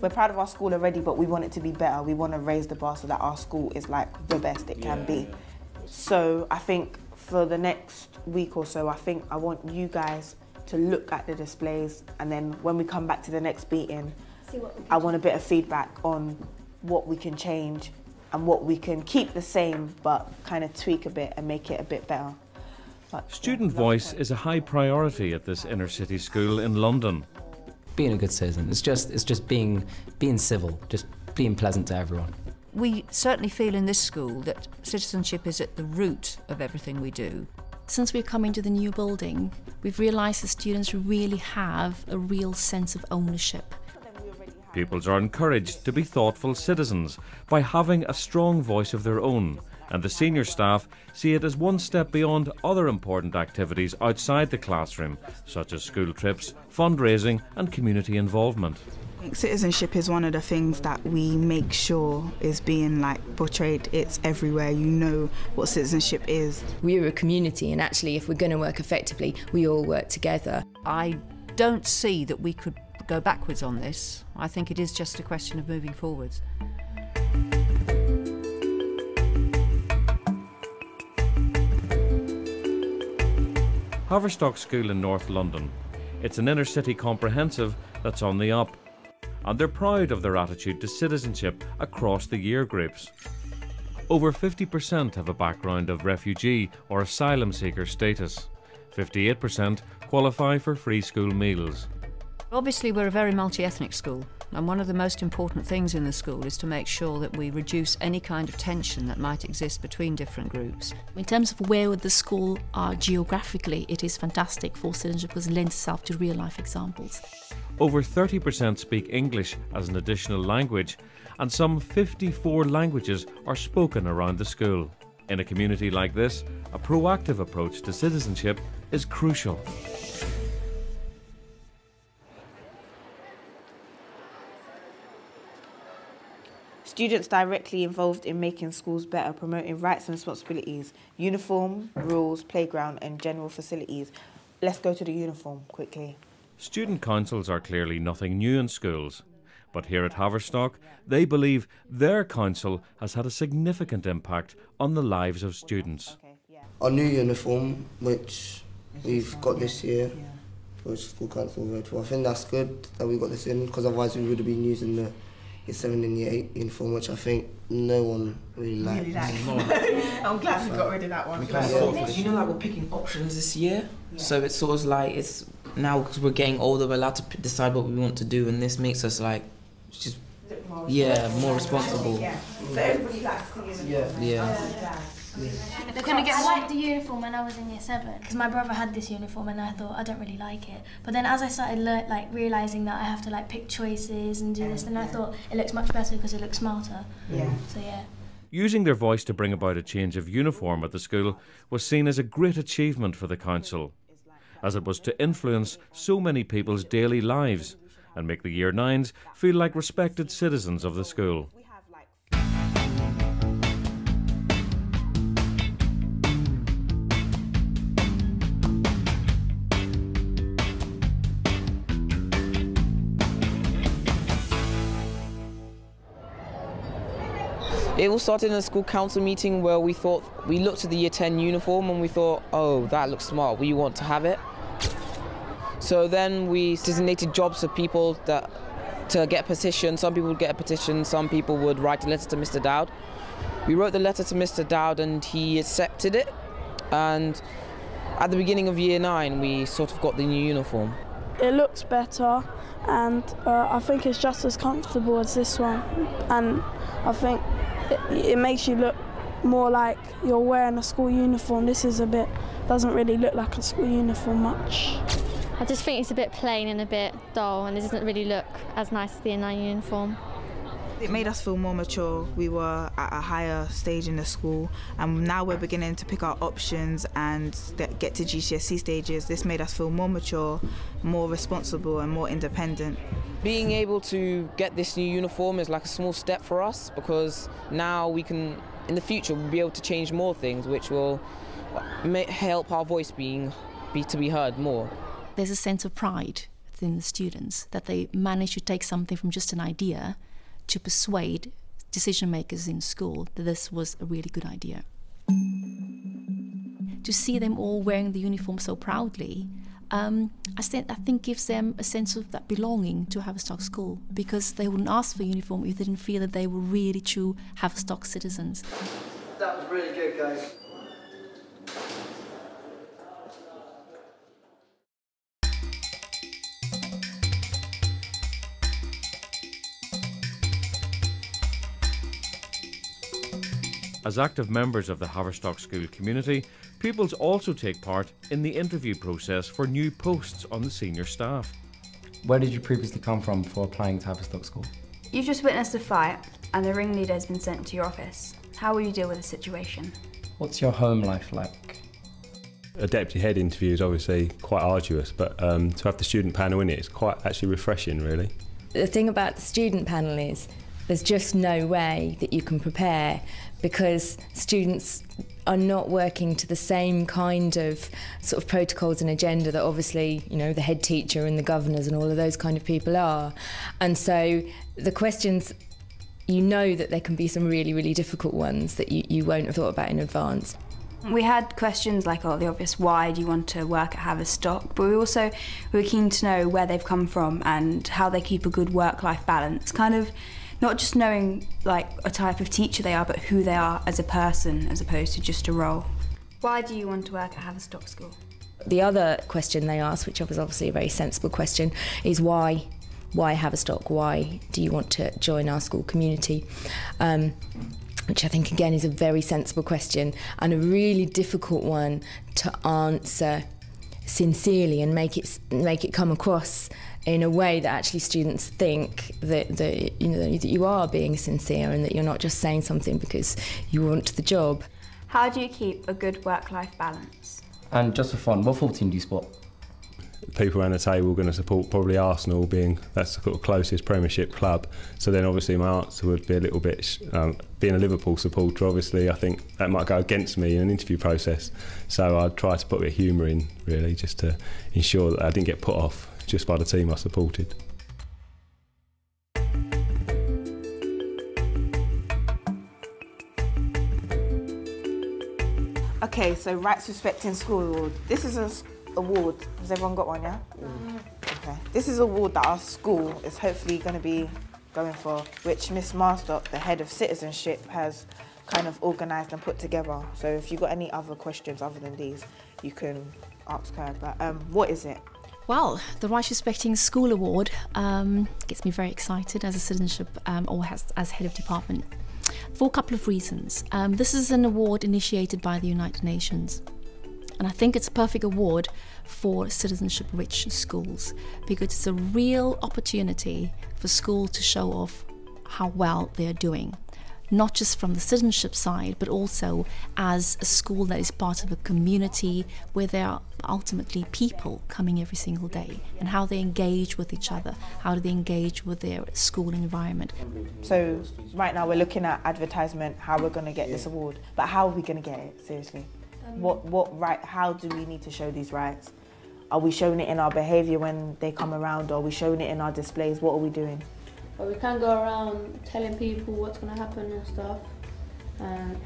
we're proud of our school already, but we want it to be better. We want to raise the bar so that our school is like the best it can be. So I think for the next week or so, I want you guys to look at the displays, and then when we come back to the next meeting, I want a bit of feedback on what we can change and what we can keep the same, but kind of tweak a bit and make it a bit better. But, Student voice is a high priority at this inner city school in London. Being a good citizen, it's just being civil, just being pleasant to everyone. We certainly feel in this school that citizenship is at the root of everything we do. Since we've come into the new building, we've realised the students really have a real sense of ownership. Pupils are encouraged to be thoughtful citizens by having a strong voice of their own, and the senior staff see it as one step beyond other important activities outside the classroom, such as school trips, fundraising and community involvement. Citizenship is one of the things that we make sure is being portrayed. It's everywhere. You know what citizenship is. We're a community, and actually if we're going to work effectively, we all work together. I don't see that we could go backwards on this. I think it is just a question of moving forwards. Haverstock School in North London. It's an inner city comprehensive that's on the up, and they're proud of their attitude to citizenship across the year groups. Over 50% have a background of refugee or asylum seeker status. 58% qualify for free school meals. Obviously we're a very multi-ethnic school, and one of the most important things in the school is to make sure that we reduce any kind of tension that might exist between different groups. In terms of where the school are geographically, it is fantastic for citizenship because it lends itself to real life examples. Over 30% speak English as an additional language, and some 54 languages are spoken around the school. In a community like this, a proactive approach to citizenship is crucial. Students directly involved in making schools better, promoting rights and responsibilities, uniform, rules, playground and general facilities. Let's go to the uniform quickly. Student councils are clearly nothing new in schools, but here at Haverstock, they believe their council has had a significant impact on the lives of students. Our new uniform, which we've got this year, which school council voted for, I think that's good that we got this in, because otherwise we would have been using the Year 7 and Year 8 uniform, which I think no one really likes. I'm glad we got rid of that one. You know, we're picking options this year, so it's sort of it's now because we're getting older, we're allowed to decide what we want to do, and this makes us just more responsible. So everybody likes the uniform. They're gonna get. I liked the uniform when I was in Year 7 because my brother had this uniform and I thought I don't really like it. But then as I started realising that I have to pick choices and do this, then I thought it looks much better because it looks smarter. So yeah. Using their voice to bring about a change of uniform at the school was seen as a great achievement for the council, as it was to influence so many people's daily lives and make the Year 9s feel like respected citizens of the school. It all started in a school council meeting where we looked at the Year 10 uniform and we thought, oh, that looks smart, we want to have it. So then we designated jobs for people to get a petition. Some people would get a petition, some people would write a letter to Mr. Dowd. We wrote the letter to Mr. Dowd and he accepted it. And at the beginning of Year 9, we sort of got the new uniform. It looks better and I think it's just as comfortable as this one. And I think it makes you look more like you're wearing a school uniform. This is doesn't really look like a school uniform much. I just think it's a bit plain and a bit dull and it doesn't really look as nice as the Year 9 uniform. It made us feel more mature. We were at a higher stage in the school and now we're beginning to pick our options and get to GCSE stages. This made us feel more mature, more responsible and more independent. Being able to get this new uniform is like a small step for us because now we can, in the future, we'll be able to change more things which will help our voice to be heard more. There's a sense of pride within the students, that they manage to take something from just an idea to persuade decision makers in school that this was a really good idea. To see them all wearing the uniform so proudly, I think gives them a sense of that belonging to Haverstock School, because they wouldn't ask for a uniform if they didn't feel that they were really true Haverstock citizens. That was really good, guys. As active members of the Haverstock School community, pupils also take part in the interview process for new posts on the senior staff. Where did you previously come from before applying to Haverstock School? You've just witnessed a fight and the ringleader has been sent to your office. How will you deal with the situation? What's your home life like? A deputy head interview is obviously quite arduous, but to have the student panel in it is quite actually refreshing, really. The thing about the student panel is there's just no way that you can prepare, because students are not working to the same kind of sort of protocols and agenda that obviously, you know, the head teacher and the governors and all of those kind of people are. And so the questions, you know that there can be some really, really difficult ones that you won't have thought about in advance. We had questions like, the obvious, why do you want to work at Haverstock? But we were keen to know where they've come from and how they keep a good work-life balance. Kind of not just knowing like a type of teacher they are, but who they are as a person, as opposed to just a role. Why do you want to work at Haverstock School? The other question they asked, which was obviously a very sensible question, is why Haverstock? Why do you want to join our school community? Which I think again is a very sensible question and a really difficult one to answer sincerely and make it come across in a way that actually students think that you are being sincere and that you're not just saying something because you want the job. How do you keep a good work-life balance? And just for fun, what football team do you support? People around the table are going to support probably Arsenal, being that's the sort of closest Premiership club. So then obviously my answer would be a little bit, being a Liverpool supporter, obviously I think that might go against me in an interview process. So I'd try to put a bit of humour in, really, just to ensure that I didn't get put off just by the team I supported. Okay, so Rights Respecting School Award. This is an award. Has everyone got one, yeah? Okay. This is an award that our school is hopefully going to be going for, which Miss Marstock, the head of Citizenship, has kind of organised and put together. So if you've got any other questions other than these, you can ask her. But what is it? Well, the Rights Respecting School Award gets me very excited as a citizenship or as head of department for a couple of reasons. This is an award initiated by the United Nations. And I think it's a perfect award for citizenship-rich schools because it's a real opportunity for schools to show off how well they're doing. Not just from the citizenship side, but also as a school that is part of a community where there are ultimately people coming every single day, and how they engage with each other, how do they engage with their school environment. So right now we're looking at advertisement, how we're going to get this award, but how are we going to get it, seriously? What right? How do we need to show these rights? Are we showing it in our behaviour when they come around, or are we showing it in our displays? What are we doing? But we can go around telling people what's going to happen and stuff. And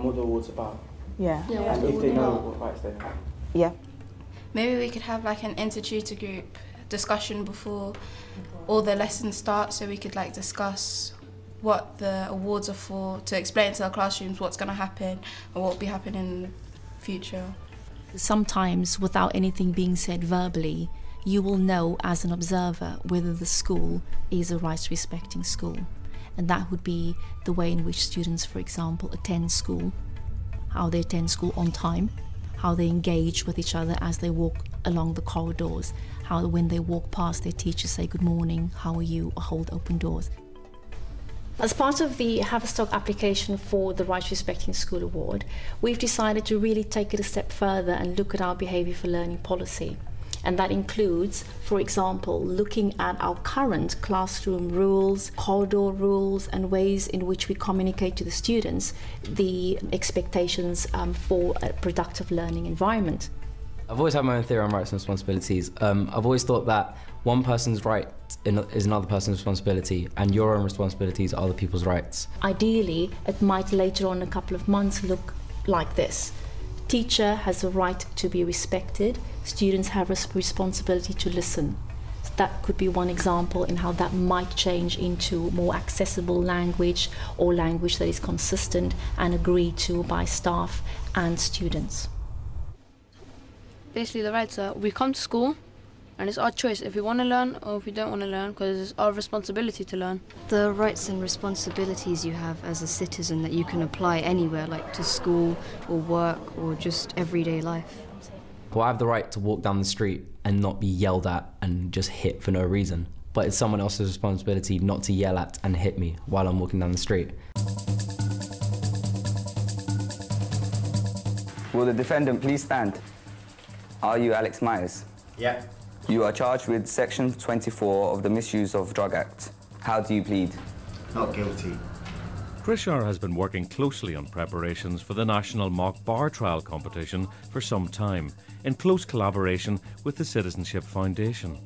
what the award's about. Yeah. And if they know what rights they have. Yeah. Maybe we could have like an inter-tutor group discussion before all the lessons start, so we could like discuss what the awards are for, to explain to our classrooms what's going to happen and what will be happening in the future. Sometimes without anything being said verbally, you will know as an observer whether the school is a rights respecting school. And that would be the way in which students, for example, attend school, how they attend school on time, how they engage with each other as they walk along the corridors, how when they walk past their teachers say good morning, how are you, or hold open doors. As part of the Haverstock application for the Rights Respecting School Award, we've decided to really take it a step further and look at our behaviour for learning policy. And that includes, for example, looking at our current classroom rules, corridor rules, and ways in which we communicate to the students the expectations for a productive learning environment. I've always had my own theory on rights and responsibilities. I've always thought that one person's right is another person's responsibility, and your own responsibilities are other people's rights. Ideally, it might later on in a couple of months look like this. Teacher has a right to be respected. Students have a responsibility to listen. So that could be one example in how that might change into more accessible language, or language that is consistent and agreed to by staff and students. Basically, the rights are we come to school and it's our choice if we want to learn or if we don't want to learn, because it's our responsibility to learn. The rights and responsibilities you have as a citizen that you can apply anywhere, like to school or work or just everyday life. Well, I have the right to walk down the street and not be yelled at and just hit for no reason. But it's someone else's responsibility not to yell at and hit me while I'm walking down the street. Will the defendant please stand? Are you Alex Myers? Yeah. You are charged with Section 24 of the Misuse of Drug Act. How do you plead? Not guilty. Krishar has been working closely on preparations for the National Mock Bar Trial competition for some time, in close collaboration with the Citizenship Foundation.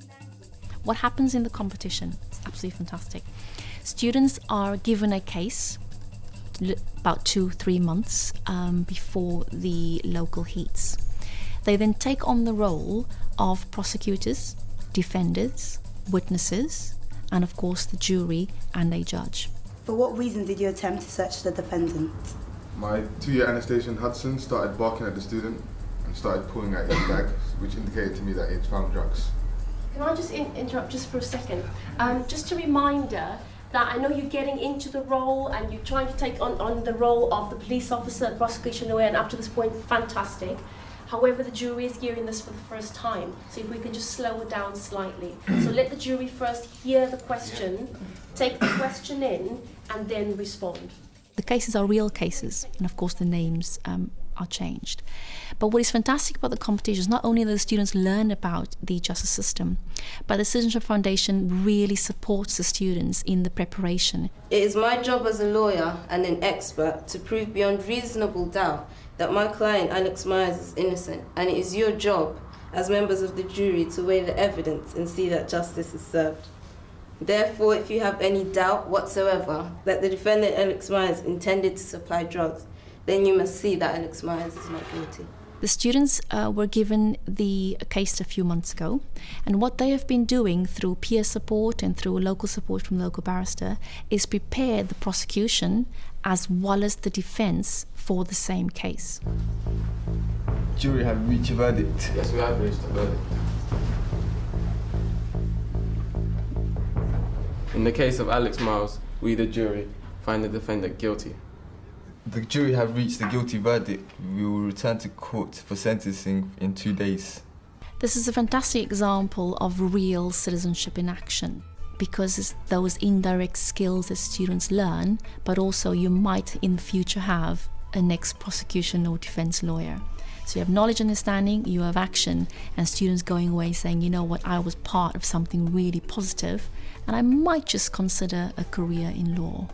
What happens in the competition is absolutely fantastic. Students are given a case about 2-3 months before the local heats. They then take on the role of prosecutors, defenders, witnesses, and of course the jury and a judge. For what reason did you attempt to search the defendant? My 2-year Anastasia Hudson started barking at the student and started pulling at his bag, which indicated to me that he'd found drugs. Can I just interrupt just for a second? Just a reminder that I know you're getting into the role and you're trying to take on the role of the police officer, prosecution lawyer, and up to this point, fantastic. However, the jury is hearing this for the first time, so if we can just slow it down slightly. So let the jury first hear the question, take the question in, and then respond. The cases are real cases, and of course the names are changed. But what is fantastic about the competition is not only that the students learn about the justice system, but the Citizenship Foundation really supports the students in the preparation. It is my job as a lawyer and an expert to prove beyond reasonable doubt that my client Alex Myers is innocent, and it is your job as members of the jury to weigh the evidence and see that justice is served. Therefore, if you have any doubt whatsoever that the defendant Alex Myers intended to supply drugs, then you must see that Alex Myers is not guilty. The students were given the case a few months ago, and what they have been doing through peer support and through local support from the local barrister is prepare the prosecution as well as the defence for the same case. Jury have reached a verdict. Yes, we have reached a verdict. In the case of Alex Myers, we, the jury, find the defendant guilty. The jury have reached a guilty verdict. We will return to court for sentencing in 2 days. This is a fantastic example of real citizenship in action, because it's those indirect skills that students learn, but also you might in the future have a next prosecution or defense lawyer. So you have knowledge, understanding, you have action, and students going away saying, you know what, I was part of something really positive, and I might just consider a career in law.